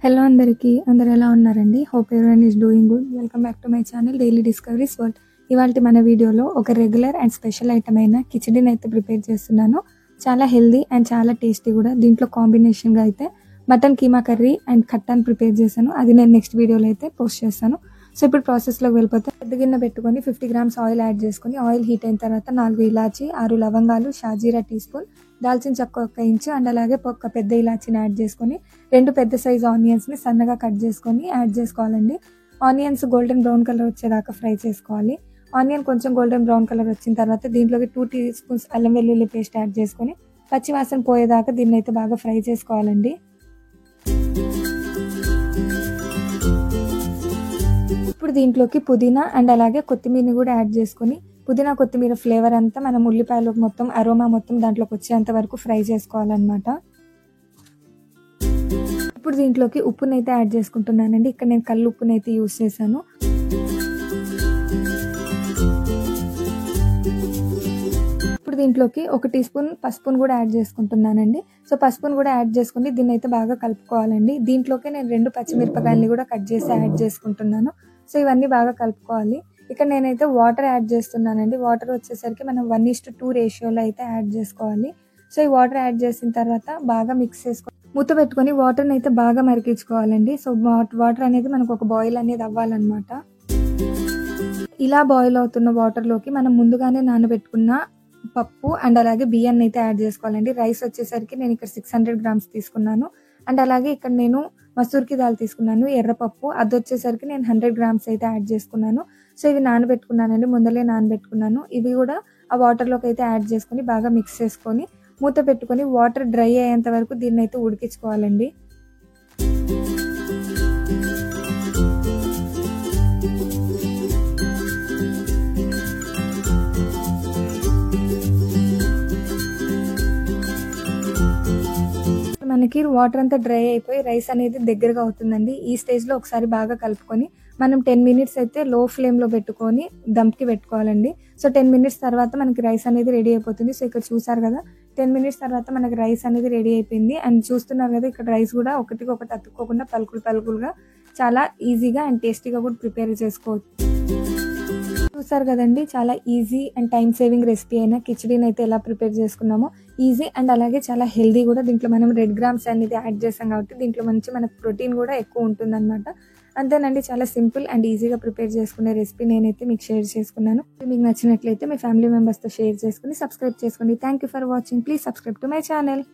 Hello అందరికీ అందరు ఎలా ఉన్నారండి? Hope everyone is doing good. Welcome back to my channel daily discoveries world. ఇవాళ మన వీడియోలో ఒక రెగ్యులర్ అండ్ స్పెషల్ ఐటమ్ అయిన కిచిడీని అయితే ప్రిపేర్ చేస్తున్నాను. చాలా హెల్దీ అండ్ చాలా టేస్టీ కూడా. దీంట్లో కాంబినేషన్గా అయితే మటన్ కీమా కర్రీ అండ్ ఖట్టాని ప్రిపేర్ చేశాను. అది నేను నెక్స్ట్ వీడియోలో అయితే పోస్ట్ చేస్తాను. సో ఇప్పుడు ప్రాసెస్లోకి వెళ్ళిపోతే పెద్ద గిన్నె పెట్టుకొని 50 grams ఆయిల్ యాడ్ చేసుకొని ఆయిల్ హీట్ అయిన తర్వాత 4 ఇలాచి, 6 లవంగాలు, షాజీరా టీ స్పూన్, దాల్చిన చెక్క 1 ఇంచు అండ్ అలాగే ఒక పెద్ద ఇలాచిని యాడ్ చేసుకొని 2 పెద్ద సైజు ఆనియన్స్ని సన్నగా కట్ చేసుకొని యాడ్ చేసుకోవాలండి. ఆనియన్స్ గోల్డెన్ బ్రౌన్ కలర్ వచ్చేదాకా ఫ్రై చేసుకోవాలి. ఆనియన్ కొంచెం గోల్డెన్ బ్రౌన్ కలర్ వచ్చిన తర్వాత దీంట్లోకి 2 teaspoons అల్లం వెల్లుల్లి పేస్ట్ యాడ్ చేసుకొని పచ్చివాసన పోయేదాకా దీన్ని అయితే బాగా ఫ్రై చేసుకోవాలండి. ఇప్పుడు దీంట్లోకి పుదీనా అండ్ అలాగే కొత్తిమీరని కూడా యాడ్ చేసుకొని పుదీనా కొత్తిమీర ఫ్లేవర్ అంతా మనం ఉల్లిపాయలోకి మొత్తం అరోమా మొత్తం దాంట్లోకి వచ్చేంత వరకు ఫ్రై చేసుకోవాలన్నమాట. ఇప్పుడు దీంట్లోకి ఉప్పునైతే యాడ్ చేసుకుంటున్నానండి. ఇక్కడ నేను కల్లు ఉప్పునైతే యూస్ చేశాను. ఇప్పుడు దీంట్లోకి 1 టీ స్పూన్ పసుపును కూడా యాడ్ చేసుకుంటున్నానండి. సో పసుపును కూడా యాడ్ చేసుకుని దీన్ని అయితే బాగా కలుపుకోవాలండి. దీంట్లోకి నేను 2 పచ్చిమిరపకాయలని కూడా కట్ చేసి యాడ్ చేసుకుంటున్నాను. సో ఇవన్నీ బాగా కలుపుకోవాలి. ఇక్కడ నేనైతే వాటర్ యాడ్ చేస్తున్నానండి. వాటర్ వచ్చేసరికి మనం 1:2 రేషియోలో అయితే యాడ్ చేసుకోవాలి. సో ఈ వాటర్ యాడ్ చేసిన తర్వాత బాగా మిక్స్ చేసుకొని మూత పెట్టుకొని వాటర్ని అయితే బాగా మరిగించుకోవాలండి. సో వాటర్ అనేది మనకు ఒక బాయిల్ అనేది అవ్వాలన్నమాట. ఇలా బాయిల్ అవుతున్న వాటర్లోకి మనం ముందుగానే నానబెట్టుకున్న పప్పు అండ్ అలాగే బియ్యాన్ని అయితే యాడ్ చేసుకోవాలండి. రైస్ వచ్చేసరికి నేను ఇక్కడ 600 grams తీసుకున్నాను. అండ్ అలాగే ఇక్కడ నేను మసూర్కి దాల్ తీసుకున్నాను, ఎర్రపప్పు. అది వచ్చేసరికి నేను 100 grams అయితే యాడ్ చేసుకున్నాను. సో ఇవి నానబెట్టుకున్నానండి, ముందలే నానబెట్టుకున్నాను. ఇవి కూడా ఆ వాటర్లోకి అయితే యాడ్ చేసుకొని బాగా మిక్స్ చేసుకొని మూత పెట్టుకొని వాటర్ డ్రై అయ్యేంత వరకు దీన్ని అయితే ఉడికించుకోవాలండి. మనకి వాటర్ అంతా డ్రై అయిపోయి రైస్ అనేది దగ్గరగా అవుతుందండి. ఈ స్టేజ్లో ఒకసారి బాగా కలుపుకొని మనం 10 minutes అయితే లో ఫ్లేమ్లో పెట్టుకొని దమ్కి పెట్టుకోవాలండి. సో 10 minutes తర్వాత మనకి రైస్ అనేది రెడీ అయిపోతుంది. సో ఇక్కడ చూసారు కదా, 10 minutes తర్వాత మనకి రైస్ అనేది రెడీ అయిపోయింది. అండ్ చూస్తున్నారు కదా, ఇక్కడ రైస్ కూడా ఒకటికొకటి అతుక్కోకుండా పలుకులుగా చాలా ఈజీగా అండ్ టేస్టీగా కూడా ప్రిపేర్ చేసుకోవచ్చు. చూసారు కదండి, చాలా easy and time saving recipe అయినా కిచిడీని అయితే ఎలా ప్రిపేర్ చేసుకున్నామో ఈజీ అండ్ అలాగే చాలా హెల్దీ కూడా. దీంట్లో మనం రెడ్ గ్రామ్స్ అనేది యాడ్ చేసాం కాబట్టి దీంట్లో మంచి మనకు ప్రోటీన్ కూడా ఎక్కువ ఉంటుందన్నమాట. అంతేనండి, చాలా సింపుల్ అండ్ ఈజీగా ప్రిపేర్ చేసుకునే రెసిపీ నేనైతే మీకు షేర్ చేసుకున్నాను. మీకు నచ్చినట్లయితే మీ ఫ్యామిలీ మెంబర్స్తో షేర్ చేసుకుని సబ్స్క్రైబ్ చేసుకోండి. Thank you for watching. Please subscribe to my channel.